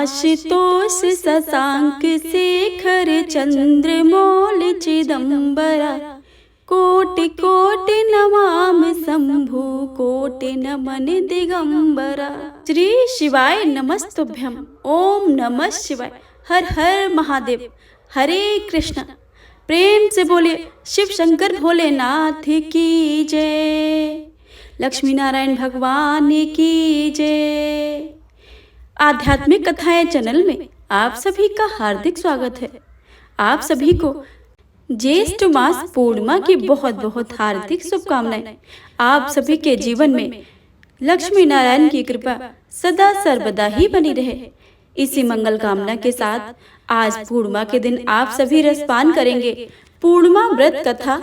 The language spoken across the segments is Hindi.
आशुतोष शशांक शेखर चंद्रमौल चिदंबरा कोटि कोटि नमामि शंभु कोटि नमन दिगंबरा। श्री शिवाय नमस्तुभ्यम। ओम नमः शिवाय। हर हर महादेव। हरे कृष्ण। प्रेम से बोलिए शिव शंकर भोलेनाथ की जय। लक्ष्मी नारायण भगवान की जय। आध्यात्मिक कथाएं चैनल में आप सभी का हार्दिक स्वागत है। आप सभी को ज्येष्ठ मास पूर्णिमा की बहुत बहुत हार्दिक शुभकामनाएं। आप सभी के जीवन में लक्ष्मी नारायण की कृपा सदा सर्वदा ही बनी रहे। इसी मंगल कामना के साथ आज पूर्णिमा के दिन आप सभी रसपान करेंगे पूर्णिमा व्रत कथा,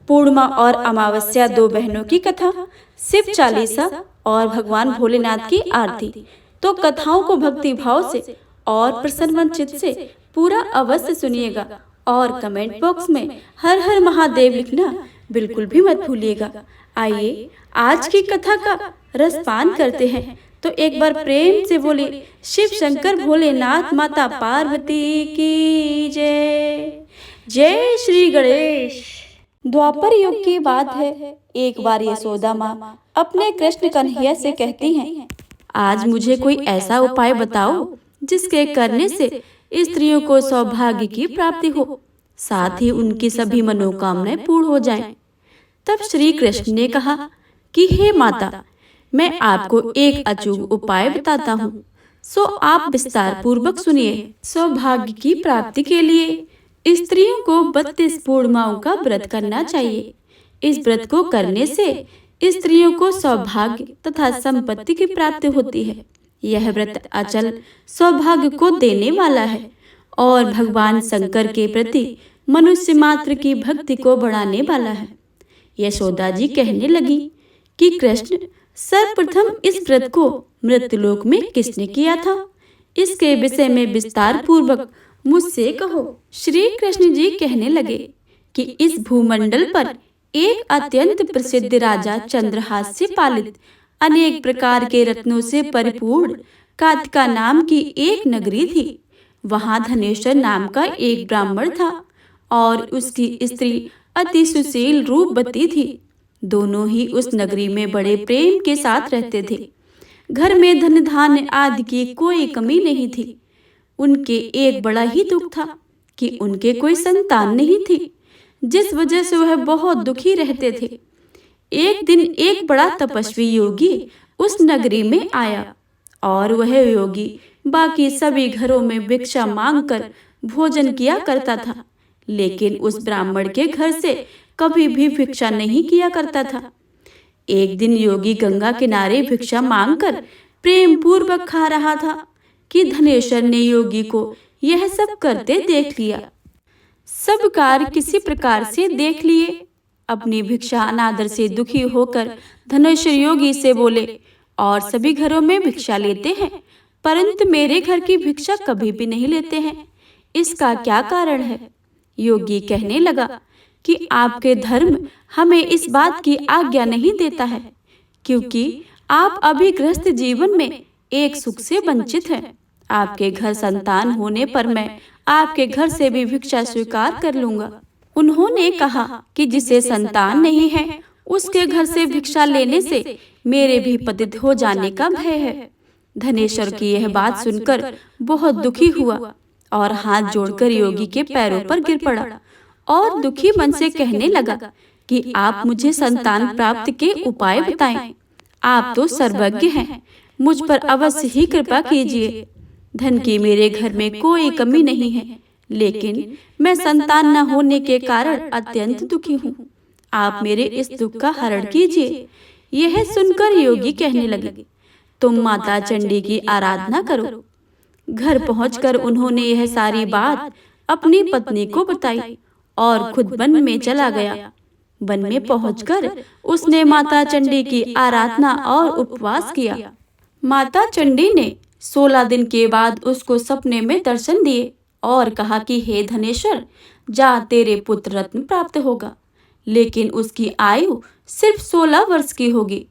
पूर्णिमा और अमावस्या दो बहनों की कथा, शिव चालीसा और भगवान भोलेनाथ की आरती। तो कथाओं को भक्ति भाव से और प्रसन्न चित्त से पूरा अवश्य सुनिएगा और कमेंट बॉक्स में हर हर महादेव लिखना बिल्कुल भी मत भूलिएगा। आइए आज की कथा का रसपान करते हैं। तो एक बार प्रेम से बोलिए शिव शंकर भोलेनाथ माता पार्वती की जय। जय श्री गणेश। द्वापर युग की बात है। एक बार यशोदा माँ अपने कृष्ण कन्हैया से कहती हैं, आज मुझे कोई ऐसा उपाय बताओ जिसके करने से स्त्रियों को सौभाग्य की प्राप्ति हो, साथ ही उनकी सभी मनोकामनाएं पूर्ण हो जाएं। तब श्री कृष्ण ने कहा कि हे माता, मैं आपको एक अचूक उपाय बताता हूँ, सो आप विस्तार पूर्वक सुनिए। सौभाग्य की प्राप्ति के लिए स्त्रियों को 32 पूर्णिमाओं का व्रत करना चाहिए। इस व्रत को करने से स्त्रियों को सौभाग्य तथा संपत्ति की प्राप्ति होती है। यह व्रत अचल सौभाग्य को देने वाला है और भगवान शंकर के प्रति मनुष्य मात्र की भक्ति को बढ़ाने वाला है। यशोदा जी कहने लगी कि कृष्ण, सर्वप्रथम इस व्रत को मृत्युलोक में किसने किया था? इसके विषय में विस्तार पूर्वक मुझसे कहो। श्री कृष्ण जी कहने लगे कि इस भूमंडल पर एक अत्यंत प्रसिद्ध राजा चंद्रहास से पालित अनेक प्रकार के रत्नों से परिपूर्ण कातिका नाम की एक नगरी थी। वहां धनेश्वर नाम का एक ब्राह्मण था और उसकी स्त्री अति सुशील रूपवती थी। दोनों ही उस नगरी में बड़े प्रेम के साथ रहते थे। घर में धन धान्य आदि की कोई कमी नहीं थी। उनके एक बड़ा ही दुख था कि उनके कोई संतान नहीं थी, जिस वजह से वह बहुत दुखी रहते थे। एक दिन एक बड़ा तपस्वी योगी उस नगरी में आया और वह योगी बाकी सभी घरों में भिक्षा मांगकर भोजन किया करता था, लेकिन उस ब्राह्मण के घर से कभी भी भिक्षा नहीं किया करता था। एक दिन योगी गंगा किनारे भिक्षा मांगकर प्रेम पूर्वक खा रहा था कि धनेश्वर ने योगी को यह सब करते देख लिया। सब कार्य किसी प्रकार से देख लिए। अपनी भिक्षा अनादर से दुखी होकर धनेश्वर योगी से बोले, और सभी घरों में भिक्षा लेते हैं, परंतु मेरे घर की भिक्षा कभी भी नहीं लेते हैं। इसका क्या कारण है? योगी कहने लगा कि आपके धर्म हमें इस बात की आज्ञा नहीं देता है, क्योंकि आप अभी गृहस्थ जीवन में एक सुख से वंचित हैं। आपके घर संतान होने पर मैं आपके घर से भी भिक्षा स्वीकार कर लूंगा। उन्होंने कहा कि जिसे संतान नहीं है उसके घर से भिक्षा लेने से मेरे भी पतित हो जाने का भय है। धनेश्वर की यह बात सुनकर बहुत दुखी हुआ और हाथ जोड़कर योगी के पैरों पर गिर पड़ा और दुखी मन से कहने लगा कि आप मुझे संतान प्राप्ति के उपाय बताएं। आप तो सर्वज्ञ हैं, मुझ पर अवश्य ही कृपा कीजिए। धन की मेरे घर में कोई कमी नहीं है, लेकिन मैं संतान न होने के कारण अत्यंत दुखी हूँ। आप मेरे इस दुख का हरण कीजिए। यह सुनकर योगी कहने लगे, तुम माता चंडी की आराधना करो। घर पहुंचकर उन्होंने यह सारी बात अपनी पत्नी को बताई और खुद वन में चला गया। वन में पहुंचकर उसने माता चंडी की आराधना और उपवास किया। माता चंडी ने 16 दिन के बाद उसको सपने में दर्शन दिए और कहा कि हे धनेश्वर, जा तेरे पुत्र रत्न प्राप्त होगा, लेकिन उसकी आयु सिर्फ 16 वर्ष की होगी।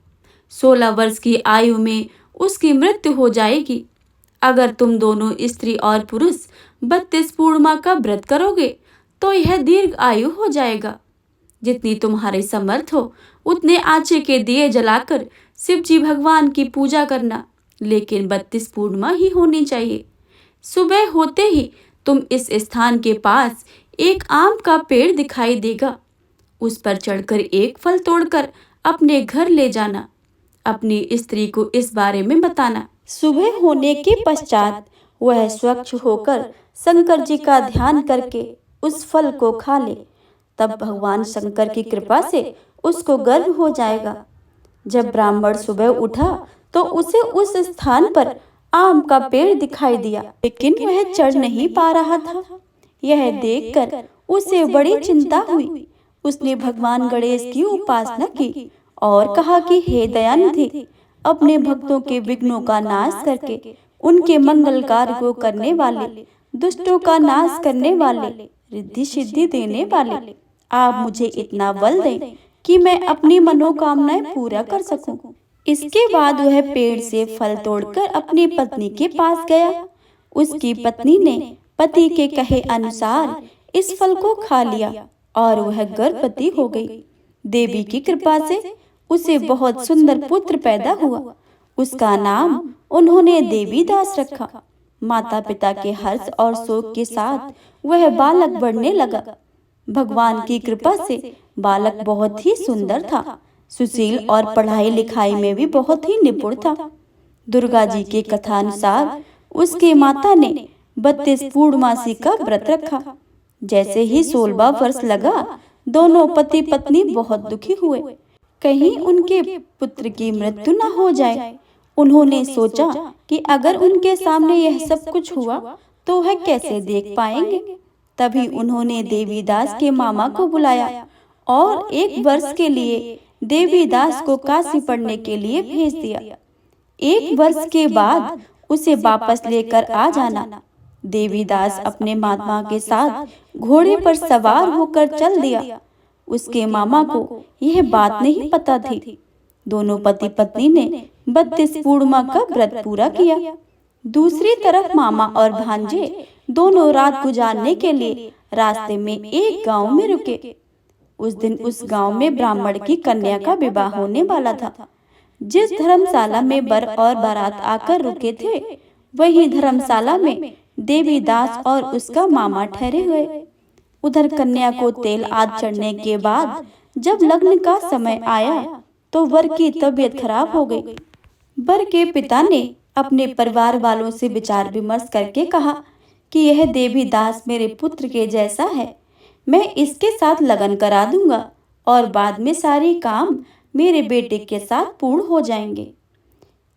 16 वर्ष की आयु में उसकी मृत्यु हो जाएगी। अगर तुम दोनों स्त्री और पुरुष 32 पूर्णिमा का व्रत करोगे तो यह दीर्घ आयु हो जाएगा। जितनी तुम्हारी समर्थ हो उतने आचे के दिए जलाकर शिव जी भगवान की पूजा करना, लेकिन 32 पूर्णिमा ही होनी चाहिए। सुबह होते ही तुम इस स्थान के पास एक आम का पेड़ दिखाई देगा। उस पर चढ़कर एक फल तोड़कर अपने घर ले जाना। अपनी स्त्री को इस बारे में बताना। सुबह होने के पश्चात वह स्वच्छ होकर शंकर जी का ध्यान करके उस फल को खा ले। तब भगवान शंकर की कृपा से उसको गर्भ हो जाएगा। जब ब्राह्मण सुबह उठा तो उसे उस स्थान पर आम का पेड़ दिखाई दिया, लेकिन वह चढ़ नहीं पा रहा था। यह देखकर उसे बड़ी चिंता हुई। उसने भगवान गणेश की उपासना की और कहा कि हे दयानिधि, अपने भक्तों के विघ्नों का नाश करके उनके मंगल कार्य को करने वाले, दुष्टों का नाश करने वाले, रिद्धि सिद्धि देने वाले, आप मुझे इतना बल दें कि मैं अपनी मनोकामनाएं पूरा कर सकूं। इसके बाद वह पेड़ से फल तोड़कर अपनी पत्नी के पास गया। उसकी पत्नी ने पति के कहे अनुसार इस फल को खा लिया और वह गर्भवती हो गई। देवी की कृपा से उसे बहुत सुंदर पुत्र पैदा हुआ। उसका नाम उन्होंने देवीदास रखा। माता पिता के हर्ष और शोक के साथ वह बालक बढ़ने लगा। भगवान की कृपा से बालक बहुत ही सुंदर था, सुशील और पढ़ाई लिखाई में भी बहुत ही निपुण था। दुर्गा जी के कथानुसार उसके माता ने 32 पूर्णमासी का व्रत रखा। जैसे ही 16वां वर्ष लगा, दोनों पति पत्नी बहुत दुखी हुए, कहीं उनके पुत्र की मृत्यु न हो जाए। उन्होंने सोचा कि अगर उनके सामने यह सब कुछ हुआ तो वह कैसे देख पाएंगे। तभी उन्होंने देवीदास के मामा को बुलाया और 1 वर्ष के लिए देवीदास को काशी पढ़ने के लिए भेज दिया। 1 वर्ष के बाद उसे वापस लेकर आ जाना। देवीदास अपने मामा के साथ घोड़े पर सवार होकर चल दिया। उसके मामा को यह बात नहीं पता थी। दोनों पति पत्नी ने 32 पूर्णिमा का व्रत पूरा किया। दूसरी तरफ मामा और भांजे दोनों रात गुजारने के लिए रास्ते में एक गांव में रुके। उस दिन उस गांव में ब्राह्मण की कन्या का विवाह होने वाला था। जिस धर्मशाला में वर और बारात आकर रुके थे, वही धर्मशाला में देवीदास और उसका मामा ठहरे हुए। उधर कन्या को तेल आदि चढ़ने के बाद जब लग्न का समय आया तो वर की तबीयत खराब हो गई। वर के पिता ने अपने परिवार वालों से विचार विमर्श करके कहा कि यह देवीदास मेरे पुत्र के जैसा है, मैं इसके साथ लगन करा दूंगा और बाद में सारे काम मेरे बेटे के साथ पूर्ण हो जाएंगे।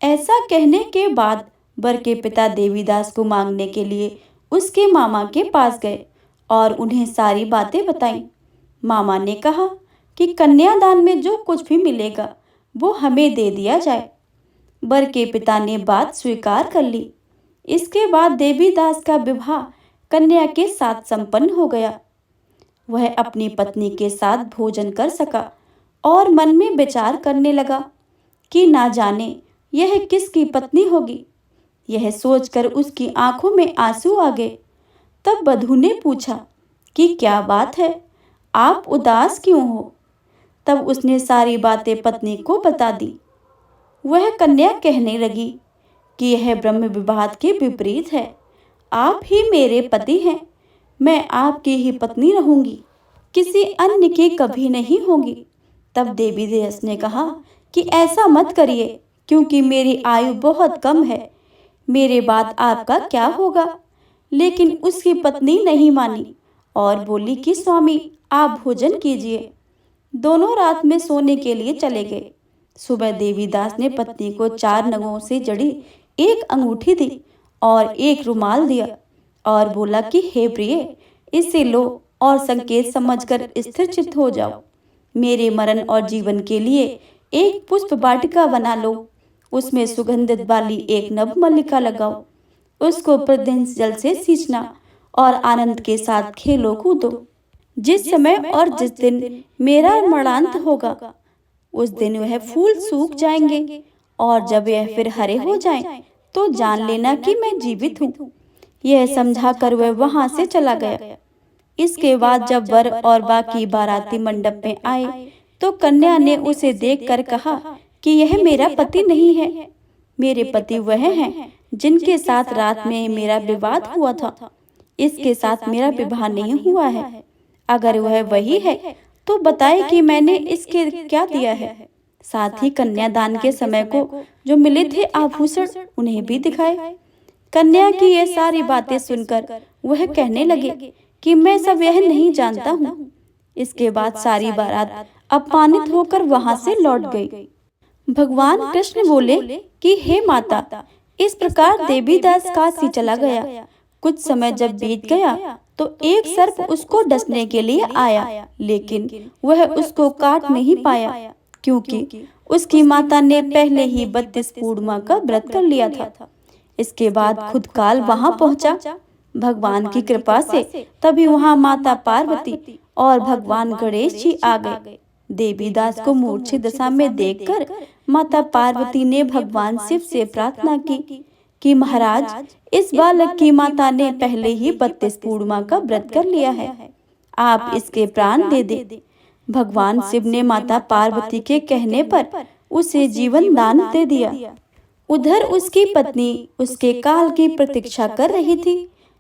ऐसा कहने के बाद वर के पिता देवीदास को मांगने के लिए उसके मामा के पास गए और उन्हें सारी बातें बताईं। मामा ने कहा कि कन्यादान में जो कुछ भी मिलेगा वो हमें दे दिया जाए। वर के पिता ने बात स्वीकार कर ली। इसके बाद देवीदास का विवाह कन्या के साथ संपन्न हो गया। वह अपनी पत्नी के साथ भोजन कर सका और मन में विचार करने लगा कि ना जाने यह किसकी पत्नी होगी। यह सोचकर उसकी आंखों में आंसू आ गए। तब वधू ने पूछा कि क्या बात है, आप उदास क्यों हो? तब उसने सारी बातें पत्नी को बता दी। वह कन्या कहने लगी कि यह ब्रह्म विवाद के विपरीत है। आप ही मेरे पति हैं, मैं आपकी ही पत्नी रहूंगी, किसी अन्य की कभी नहीं होगी। तब देवीदास ने कहा कि ऐसा मत करिए, क्योंकि मेरी आयु बहुत कम है, मेरे बाद आपका क्या होगा। लेकिन उसकी पत्नी नहीं मानी और बोली कि स्वामी आप भोजन कीजिए। दोनों रात में सोने के लिए चले गए। सुबह देवीदास ने पत्नी को 4 नगों से जड़ी एक अंगूठी दी और एक रुमाल दिया और बोला कि हे प्रिय, इसे लो और संकेत समझकर स्थिर चित्त हो जाओ। मेरे मरण और जीवन के लिए एक पुष्प वाटिका बना लो, उसमें सुगंधित वाली एक नव मल्लिका लगाओ, उसको प्रतिदिन जल से सींचना और आनंद के साथ खेलो कूदो। जिस समय और जिस दिन मेरा मरणांत होगा उस दिन वह फूल सूख जाएंगे और जब यह फिर हरे हो जाएं, तो जान लेना कि मैं जीवित हूँ। यह समझा कर वह वहां से चला गया। इसके बाद जब वर और बाकी बाराती मंडप में आए तो कन्या ने उसे देखकर कहा कि यह मेरा पति नहीं है, मेरे पति वह हैं जिनके साथ रात में मेरा विवाद हुआ था। इसके साथ मेरा विवाह नहीं हुआ है। अगर वह वही है तो बताए कि मैंने इसके क्या दिया है। साथ ही कन्यादान के समय को जो मिले थे आभूषण उन्हें भी दिखाए। कन्या की ये सारी बातें सुनकर वह कहने लगे कि मैं सब यह नहीं जानता हूँ। इसके बाद सारी बारात अपमानित होकर वहां से लौट गई। भगवान कृष्ण बोले कि हे माता, इस प्रकार देवीदास काशी चला गया। कुछ समय जब बीत गया तो एक सर्प उसको डसने के लिए आया, लेकिन वह उसको काट नहीं पाया क्योंकि उसकी माता ने पहले ही 32 पूर्णिमा का व्रत कर लिया था। इसके बाद खुद काल वहां पहुंचा। भगवान की कृपा से तभी वहां माता पार्वती और भगवान गणेश जी आ गए। देवीदास को मूर्छित दशा में देखकर माता पार्वती ने भगवान शिव से प्रार्थना की कि महाराज, इस बालक की माता ने पहले ही 32 पूर्णिमा का व्रत कर लिया है, आप इसके प्राण दे दे। भगवान शिव ने माता पार्वती के कहने पर उसे जीवन दान दे दिया। उधर उसकी पत्नी उसके काल की प्रतीक्षा कर रही थी।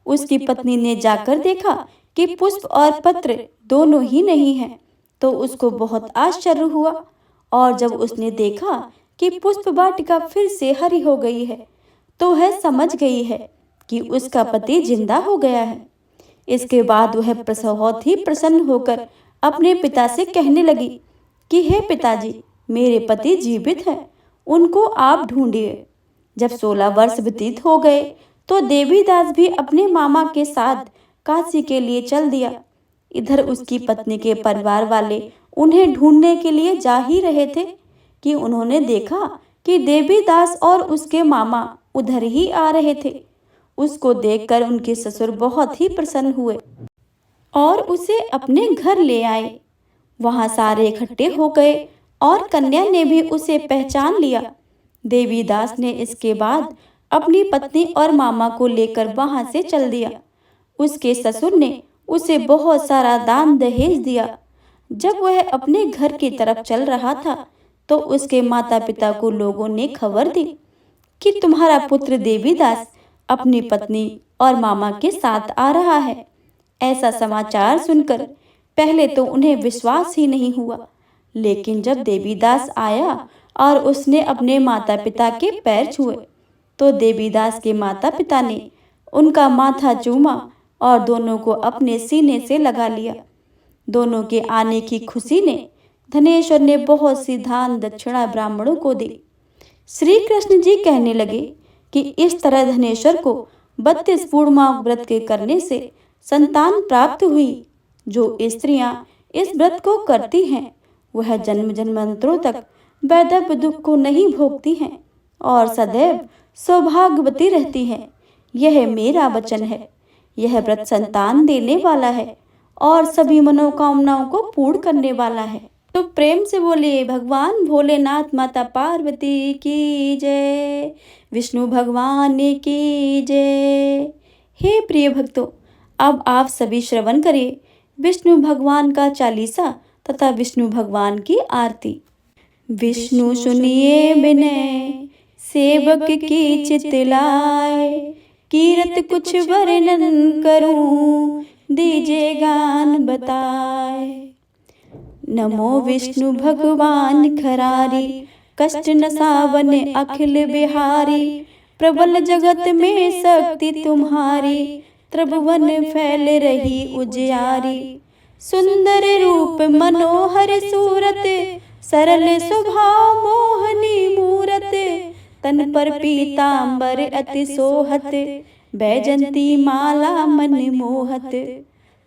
उसकी पत्नी ने जाकर देखा कि पुष्प और पत्र दोनों ही नहीं हैं, तो उसको बहुत आश्चर्य हुआ। और जब उसने देखा कि पुष्प वाटिका फिर से हरी हो गई है तो वह समझ गई है कि उसका पति जिंदा हो गया है। इसके बाद वह बहुत ही प्रसन्न होकर अपने पिता से कहने लगी कि हे पिताजी, मेरे पति जीवित हैं, उनको आप ढूंढिए। जब 16 वर्ष व्यतीत हो गए तो देवीदास भी अपने मामा के साथ काशी के लिए चल दिया। इधर उसकी पत्नी के परिवार वाले उन्हें ढूंढने के लिए जा ही रहे थे कि उन्होंने देखा कि देवीदास और उसके मामा उधर ही आ रहे थे। उसको देखकर उनके ससुर बहुत ही प्रसन्न हुए और उसे अपने घर ले आए। वहां सारे इकट्ठे हो गए और कन्या ने भी उसे पहचान लिया। देवीदास ने इसके बाद अपनी पत्नी और मामा को लेकर वहां से चल दिया। उसके ससुर ने उसे बहुत सारा दान दहेज दिया। जब वह अपने घर की तरफ चल रहा था तो उसके माता पिता को लोगों ने खबर दी कि तुम्हारा पुत्र देवीदास अपनी पत्नी और मामा के साथ आ रहा है। ऐसा समाचार सुनकर पहले तो उन्हें विश्वास ही नहीं हुआ, लेकिन जब देवीदास आया और उसने अपने माता पिता के पैर छुए तो देवीदास के माता पिता ने उनका माथा चूमा और दोनों को अपने सीने से लगा लिया। दोनों के आने की खुशी ने धनेश्वर ने बहुत सी दान दक्षिणा ब्राह्मणों को दी। श्री कृष्ण जी कहने लगे कि इस तरह धनेश्वर को 32 पूर्णिमा व्रत के करने से संतान प्राप्त हुई। जो स्त्रियां इस व्रत को करती हैं वह जन्म जन्मांतरों तक वैधव्य दुख को नहीं भोगती हैं और सदैव सौभाग्यवती रहती हैं। यह मेरा वचन है। यह व्रत संतान देने वाला है और सभी मनोकामनाओं को पूर्ण करने वाला है। तो प्रेम से बोले भगवान भोलेनाथ माता पार्वती की जय, विष्णु भगवान की जय। हे प्रिय भक्तों, अब आप सभी श्रवण करिए विष्णु भगवान का चालीसा तथा विष्णु भगवान की आरती। विष्णु सुनिए विनय सेवक की चितलाए, कीरत कुछ वर्णन करूं दीजे गान बताए। नमो विष्णु भगवान खरारी, कष्ट न सावन अखिल बिहारी। प्रबल जगत में शक्ति तुम्हारी, त्रिभुवन फैल रही उजियारी। सुंदर रूप मनोहर सूरत, सरल स्वभाव मोहनी मूरत। तन पर पीतांबर अति सोहत, बैजंती माला मन मोहत।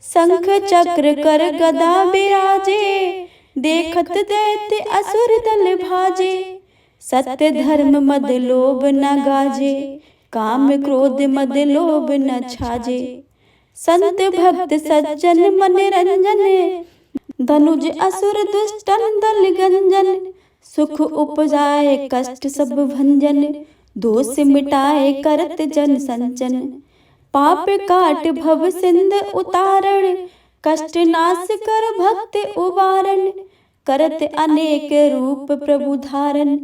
शंख चक्र कर गदा बिराजे, देखत दैत्य असुर दल भाजे। सत्य धर्म मद लोभ न गाजे, काम क्रोध मद लोभ न छाजे। संत भक्त सज्जन मन रंजन, धनुज असुर दुष्टन दल गंजन। सुख उपजाए कष्ट सब भंजन, दोष मिटाए करत जन संचन, पाप काट भव सिंध उतारण, कष्ट नाश कर भक्त उबारण, करत अनेक रूप प्रभु धारण,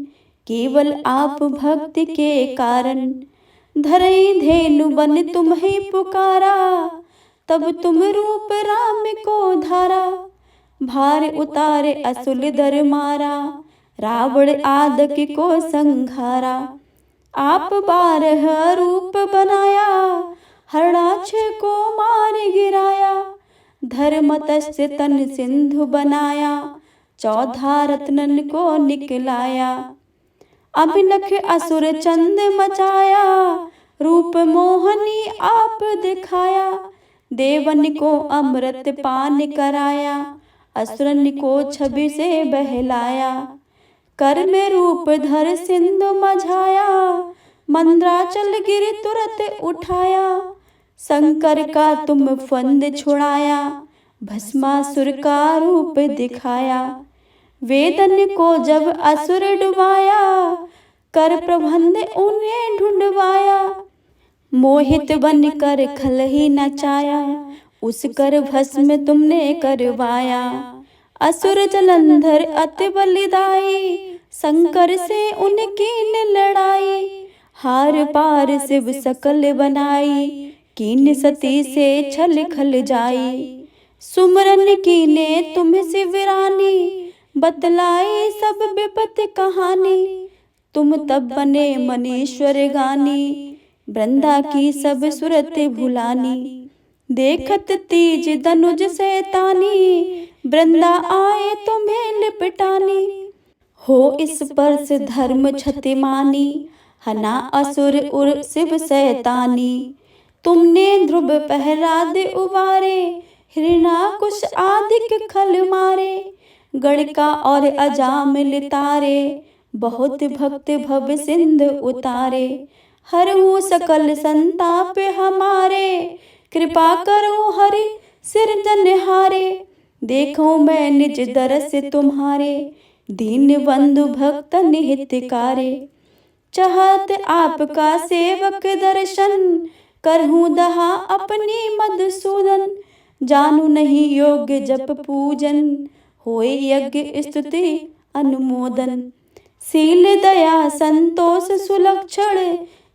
केवल आप भक्ति के कारण। धरई धेनु बन तुम्हें पुकारा, तब तुम रूप राम को धारा, भार उतारे असुल दर मारा, रावण आदक को संघारा। आप 12 रूप बनाया, हरणाक्ष को मार गिराया, धर्मतस्य तन सिंधु बनाया, 14 रत्नन को निकलाया। अभिलख असुर चंद मचाया, रूप मोहनी आप दिखाया, देवन को अमृत पान कराया, असुरन को छवि से बहलाया। कर में रूप धर सिंधु मझाया, मंद्राचल गिर तुरत उठाया, शंकर का तुम फंद छुड़ाया, भस्मासुर का रूप दिखाया। वेदन को जब असुर डुबाया, कर प्रबंध उन्हें ढूंढवाया, मोहित बन कर खल ही नचाया, उस कर भस्म तुमने करवाया। असुर जलंधर अति बलिदाई, शंकर से उनकी न लड़ाई, हार पार शिव सकल बनाई, कीन सती से छल खल जाई। सुमरन कीने तुम शिवरानी, बतलाई सब विपत कहानी, तुम तब बने मनीश्वर गानी, वृंदा की सब सुरत भुलानी। देखत तीज धनुज सैतानी, वृंदा आए तुम्हें लिपटानी, हो इस पर से धर्म क्षति मानी, हना असुर उर शिव सैतानी। तुमने ध्रुव पहराद उबारे, हिरणाकुश आदिक खल मारे, गणिका और अजामिल तारे, बहुत भक्त भव सिंध उतारे। हरहु सकल संताप हमारे, कृपा करो हरि सिरजनहारे, देखो मैं निज दरस तुम्हारे, दीन बंधु भक्त निहितकारे। चाहत आपका सेवक दर्शन, करहूँ दहा अपनी मधुसूदन, जानू नहीं योग्य जप पूजन, होए यज्ञ स्तुति अनुमोदन। शील दया संतोष सुलक्षण,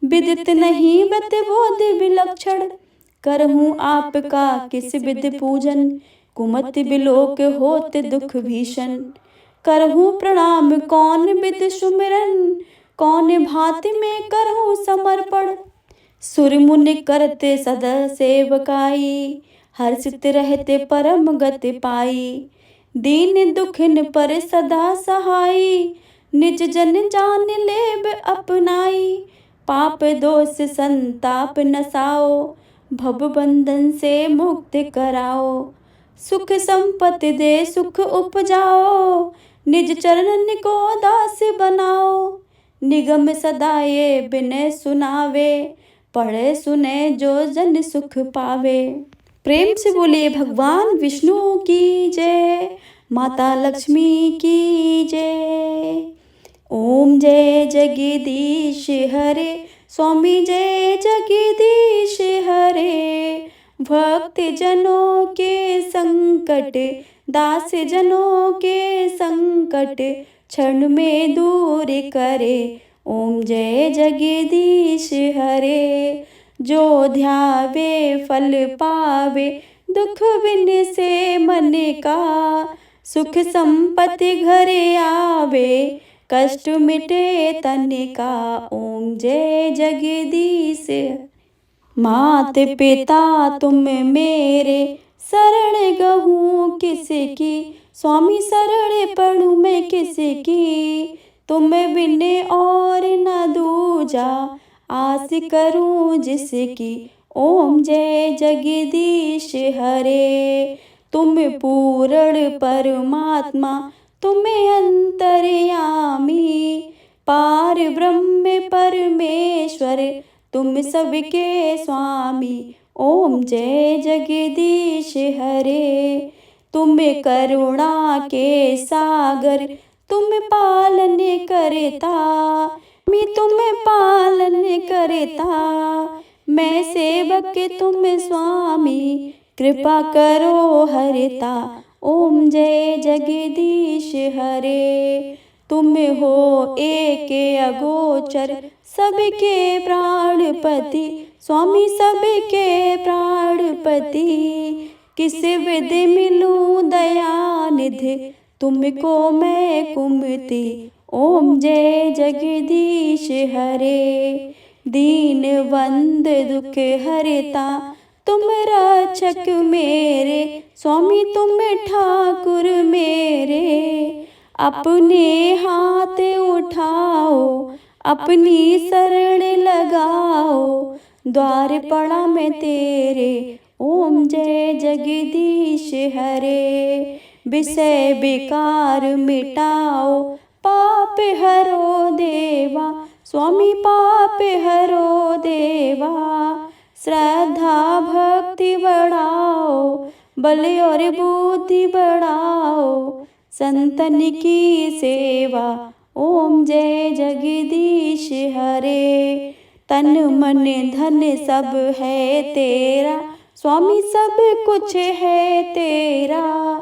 विदित नहीं बत बोध विलक्षण, करहूँ आपका किस विधि पूजन, कुमति बिलोक होत दुख भीषण। करहूँ प्रणाम कौन विधि सुमिरन, कौन भांति में करहूँ समर्पण। सुर मुनि करते सदा सेवकाई, हर्षित रहते परम गति पाई। दीन दुखिन पर सदा सहाई, निज जन जान लेब अपनाई। पाप दोष संताप नसाओ, भव बंधन से मुक्त कराओ। सुख संपत्ति दे सुख उपजाओ, निज चरणन को दास बनाओ। निगम सदा ये बिनय सुनावे, पढ़े सुने जो जन सुख पावे। प्रेम से बोलिए भगवान विष्णु की जय, माता लक्ष्मी की जय। ओम जय जगदीश हरे, स्वामी जय जगदीश हरे। भक्त जनों के संकट, दास जनों के संकट, क्षण में दूर करे। ओम जय जगदीश हरे। जो ध्यावे फल पावे, दुख बिन से मन का। सुख संपत्ति घरे आवे, कष्ट मिटे तन का। ओम जय जगदीश। मात पिता तुम मेरे, शरण गहूँ किसकी। स्वामी शरण पढ़ूँ मैं किसकी। तुम बिन और न दूजा, आस करूँ जिसकी। ओम जय जगदीश हरे। तुम पूर्ण परमात्मा, तुम अंतर्यामी। पार ब्रह्म परमेश्वर, तुम सबके स्वामी। ओम जय जगदीश हरे। तुम करुणा के सागर, तुम पालन करता। मैं तुम्हें पालन करता, मैं सेवक तुम स्वामी, कृपा करो हरता। ओम जय जगदीश हरे। तुम हो एक अगोचर, सबके प्राणपति, स्वामी सबके प्राणपति। किस विधि मिलूं दयानिधि, तुमको मैं कुमति। ओम जय जगदीश हरे। दीन बंद दुख हरता, तुम रक्षक मेरे, स्वामी तुम ठाकुर मेरे। अपने हाथ उठाओ, अपनी शरण लगाओ, द्वार पड़ा मैं तेरे। ओम जय जगदीश हरे। विषय विकार मिटाओ, पाप हरो देवा, स्वामी पाप हरो देवा। श्रद्धा भक्ति बढ़ाओ, बल और बुद्धि बढ़ाओ, संतन की सेवा। ओम जय जगदीश हरे। तन मन धन सब है तेरा, स्वामी सब कुछ है तेरा।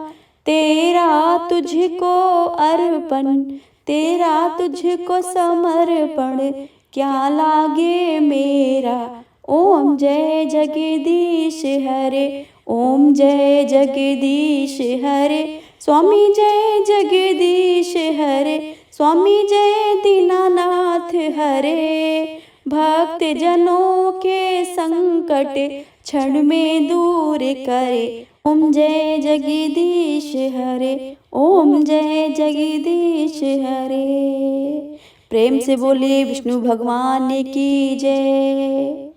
तेरा तुझको अर्पण, तेरा तुझको समर्पण, क्या लागे मेरा। ओम जय जगदीश हरे। ओम जय जगदीश हरे। स्वामी जय जगदीश हरे। स्वामी जय दीनानाथ हरे। भक्त जनों के संकट क्षण में दूर करे। ओम जय जगदीश हरे। ओम जय जगदीश हरे। प्रेम से बोलिए विष्णु भगवान की जय।